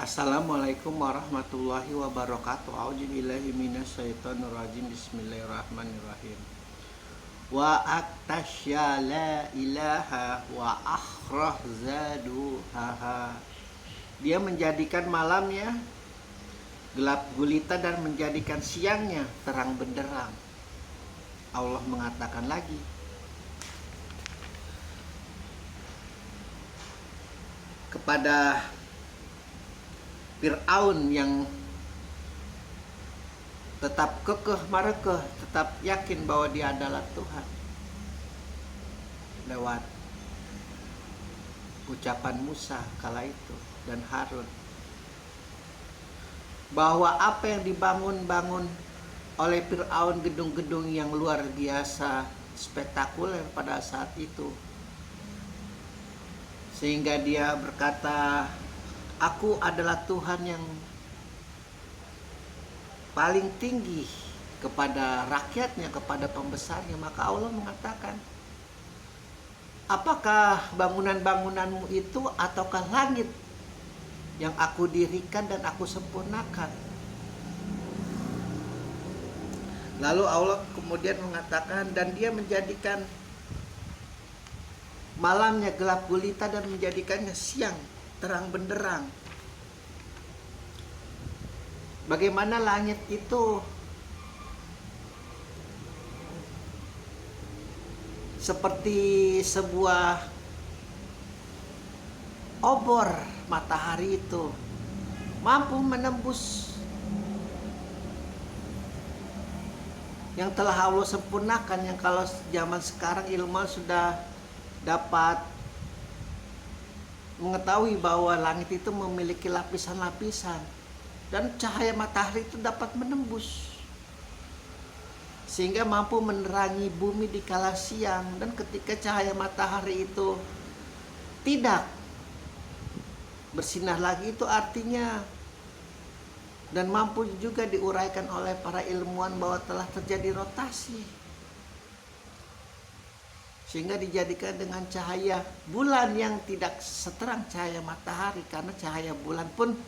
Assalamualaikum warahmatullahi wabarakatuh. A'udzubillahi minasyaitonirrajim. Bismillahirrahmanirrahim. Wa aktasya la ilaha wa akhrah zaduhaha. Dia menjadikan malamnya gelap gulita dan menjadikan siangnya terang benderang. Allah mengatakan lagi, kepada Fir'aun yang tetap kekeh marekeh, tetap yakin bahwa dia adalah Tuhan, lewat ucapan Musa kala itu dan Harun, bahwa apa yang dibangun-bangun oleh Fir'aun, gedung-gedung yang luar biasa spektakuler pada saat itu, sehingga dia berkata, aku adalah Tuhan yang paling tinggi kepada rakyatnya, kepada pembesarnya. Maka Allah mengatakan, apakah bangunan-bangunanmu itu ataukah langit yang aku dirikan dan aku sempurnakan? Lalu Allah kemudian mengatakan, dan dia menjadikan malamnya gelap gulita dan menjadikannya siang terang benderang. Bagaimana langit itu seperti sebuah obor matahari itu mampu menembus yang telah Allah sempurnakan, yang kalau zaman sekarang ilmuwan sudah dapat mengetahui bahwa langit itu memiliki lapisan-lapisan dan cahaya matahari itu dapat menembus sehingga mampu menerangi bumi di kala siang. Dan ketika cahaya matahari itu tidak bersinar lagi, itu artinya, dan mampu juga diuraikan oleh para ilmuwan bahwa telah terjadi rotasi, sehingga dijadikan dengan cahaya bulan yang tidak seterang cahaya matahari, karena cahaya bulan pun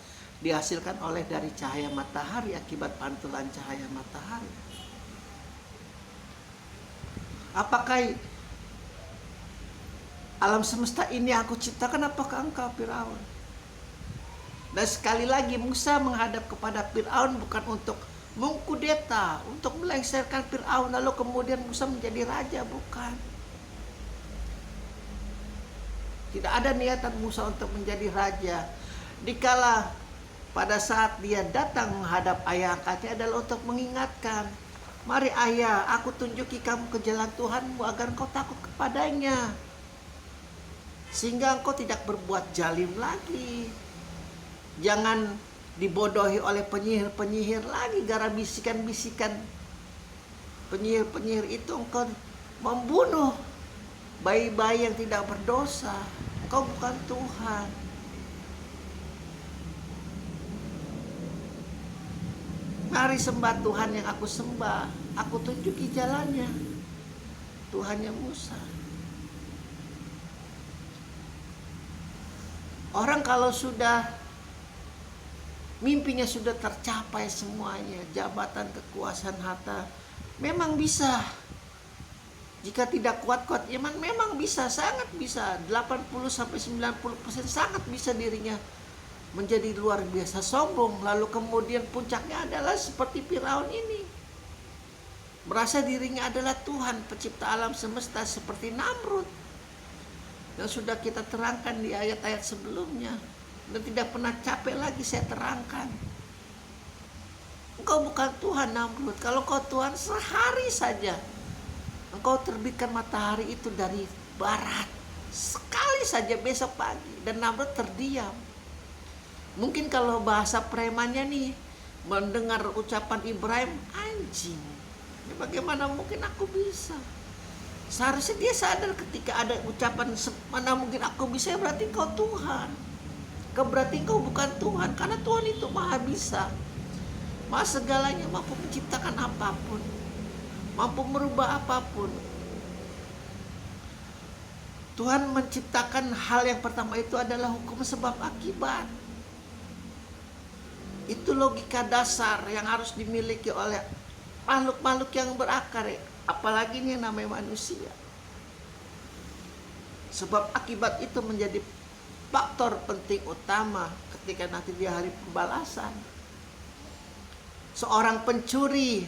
dihasilkan oleh dari cahaya matahari akibat pantulan cahaya matahari. Apakah alam semesta ini aku ciptakan? Apakah engkau, Firaun? Dan sekali lagi Musa menghadap kepada Firaun bukan untuk mengkudeta, untuk melengsarkan Firaun lalu kemudian Musa menjadi raja, bukan. Tidak ada niatan Musa untuk menjadi raja. Dikala pada saat dia datang menghadap ayah angkatnya adalah untuk mengingatkan, mari ayah, aku tunjuki kamu ke jalan Tuhanmu agar engkau takut kepadanya, sehingga engkau tidak berbuat zalim lagi. Jangan dibodohi oleh penyihir-penyihir lagi, gara bisikan-bisikan penyihir-penyihir itu engkau membunuh bayi-bayi yang tidak berdosa. Engkau bukan Tuhan. Mari sembah Tuhan yang aku sembah, aku tunjuki jalannya. Tuhannya Musa. Orang kalau sudah mimpinya sudah tercapai semuanya, jabatan, kekuasaan, harta, memang bisa. Jika tidak kuat-kuat iman, memang bisa, sangat bisa. 80-90% sangat bisa dirinya menjadi luar biasa sombong. Lalu kemudian puncaknya adalah seperti Firaun ini, merasa dirinya adalah Tuhan pencipta alam semesta, seperti Namrud yang sudah kita terangkan di ayat-ayat sebelumnya dan tidak pernah capek lagi saya terangkan. Engkau bukan Tuhan, Namrud. Kalau kau Tuhan, sehari saja engkau terbitkan matahari itu dari barat, sekali saja besok pagi, dan Namrud terdiam. Mungkin kalau bahasa premannya nih, mendengar ucapan Ibrahim, anjing, ya bagaimana mungkin aku bisa. Seharusnya dia sadar ketika ada ucapan mana mungkin aku bisa, berarti kau Tuhan. Berarti kau bukan Tuhan, karena Tuhan itu maha bisa, maha segalanya, mampu menciptakan apapun, mampu merubah apapun. Tuhan menciptakan hal yang pertama itu adalah hukum sebab akibat. Itu logika dasar yang harus dimiliki oleh makhluk-makhluk yang berakar, apalagi ini yang namanya manusia. Sebab akibat itu menjadi faktor penting utama ketika nanti di hari pembalasan. Seorang pencuri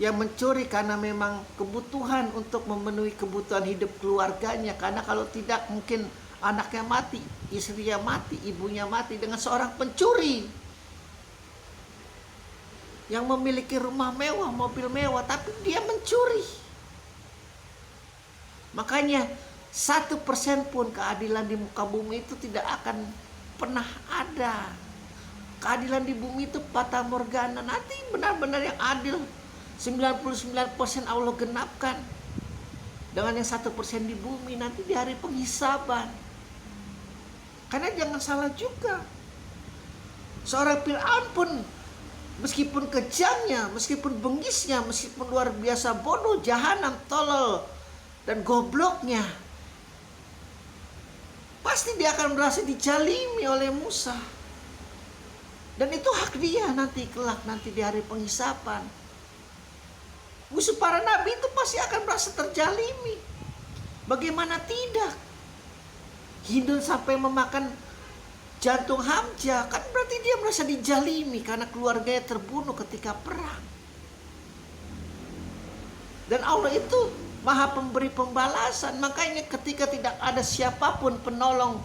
yang mencuri karena memang kebutuhan untuk memenuhi kebutuhan hidup keluarganya, karena kalau tidak mungkin anaknya mati, istrinya mati, ibunya mati. Dengan seorang pencuri yang memiliki rumah mewah, mobil mewah, tapi dia mencuri. Makanya 1% pun keadilan di muka bumi itu tidak akan pernah ada. Keadilan di bumi itu fata morgana. Nanti benar-benar yang adil 99% Allah genapkan. Dengan yang 1% di bumi nanti di hari penghisaban. Karena jangan salah juga, seorang Fir'aun pun meskipun kejamnya, meskipun bengisnya, meskipun luar biasa bodoh, jahanam, tolol, dan gobloknya, pasti dia akan merasa dijalimi oleh Musa. Dan itu hak dia nanti kelak, nanti di hari penghisapan. Musuh para nabi itu pasti akan merasa terjalimi. Bagaimana tidak? Hindun sampai memakan jantung Hamzah, kan berarti dia merasa dijalimi karena keluarganya terbunuh ketika perang. Dan Allah itu Maha pemberi pembalasan. Makanya ketika tidak ada siapapun penolong,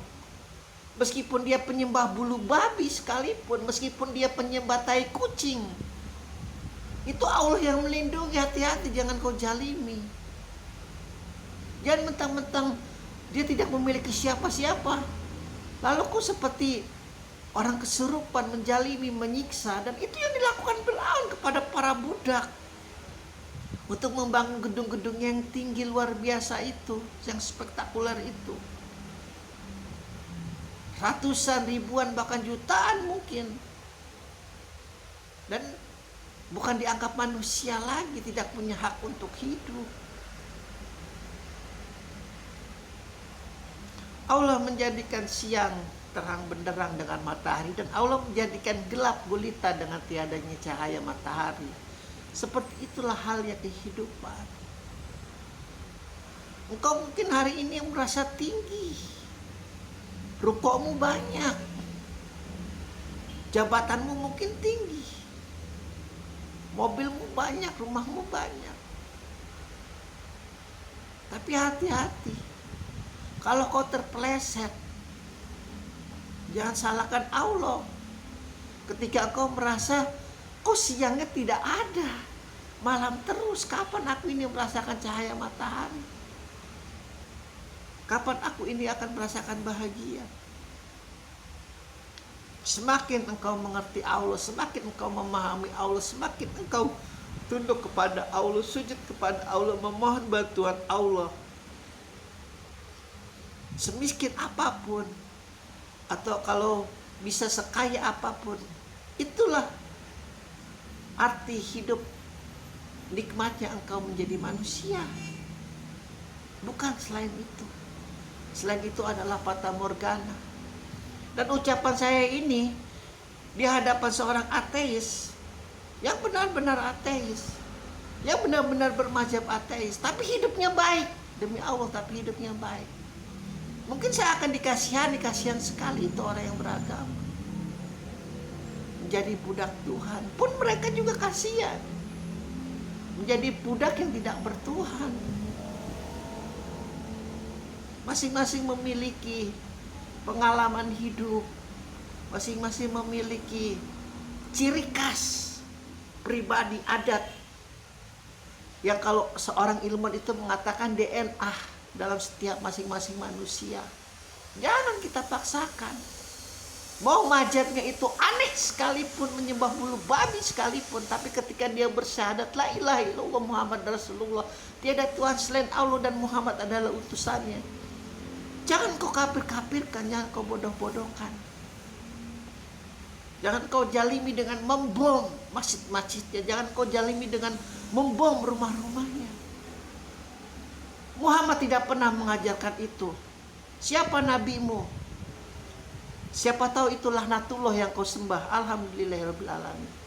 meskipun dia penyembah bulu babi sekalipun, meskipun dia penyembah tai kucing, itu Allah yang melindungi. Hati-hati, jangan kau jalimi. Jangan mentang-mentang dia tidak memiliki siapa-siapa, lalu kau seperti orang kesurupan, menjalimi, menyiksa. Dan itu yang dilakukan Fir'aun kepada para budak untuk membangun gedung-gedung yang tinggi luar biasa itu, yang spektakuler itu. Ratusan, ribuan, bahkan jutaan mungkin. Dan bukan dianggap manusia lagi, tidak punya hak untuk hidup. Allah menjadikan siang terang benderang dengan matahari, dan Allah menjadikan gelap gulita dengan tiadanya cahaya matahari. Seperti itulah halnya kehidupan. Engkau mungkin hari ini merasa tinggi, rukukmu banyak, jabatanmu mungkin tinggi, mobilmu banyak, rumahmu banyak. Tapi hati-hati, kalau kau terpeleset, jangan salahkan Allah. Ketika kau merasa kok siangnya tidak ada, malam terus, kapan aku ini merasakan cahaya matahari? Kapan aku ini akan merasakan bahagia? Semakin engkau mengerti Allah, semakin engkau memahami Allah, semakin engkau tunduk kepada Allah, sujud kepada Allah, memohon bantuan Allah. Semiskin apapun, atau kalau bisa sekaya apapun, itulah arti hidup, nikmatnya engkau menjadi manusia. Bukan selain itu. Selain itu adalah fata morgana. Dan ucapan saya ini di hadapan seorang ateis, yang benar-benar ateis, yang benar-benar bermazhab ateis, tapi hidupnya baik. Demi Allah, tapi hidupnya baik. Mungkin saya akan dikasihani, kasihan sekali itu orang yang beragama, menjadi budak Tuhan. Pun mereka juga kasihan, menjadi budak yang tidak bertuhan. Masing-masing memiliki pengalaman hidup, masing-masing memiliki ciri khas pribadi, adat, yang kalau seorang ilmuwan itu mengatakan DNA dalam setiap masing-masing manusia. Jangan kita paksakan. Mau mazhabnya itu aneh sekalipun, menyembah bulu babi sekalipun, tapi ketika dia bersyahadat la ilaha illallah Muhammad Rasulullah, tiada Tuhan selain Allah dan Muhammad adalah utusannya, jangan kau kafir-kafirkan, jangan kau bodoh-bodohkan. Jangan kau jalimi dengan membom masjid-masjidnya, jangan kau jalimi dengan membom rumah-rumahnya. Muhammad tidak pernah mengajarkan itu. Siapa nabimu? Siapa tahu itulah Natullah yang kau sembah. Alhamdulillahirabbil alamin.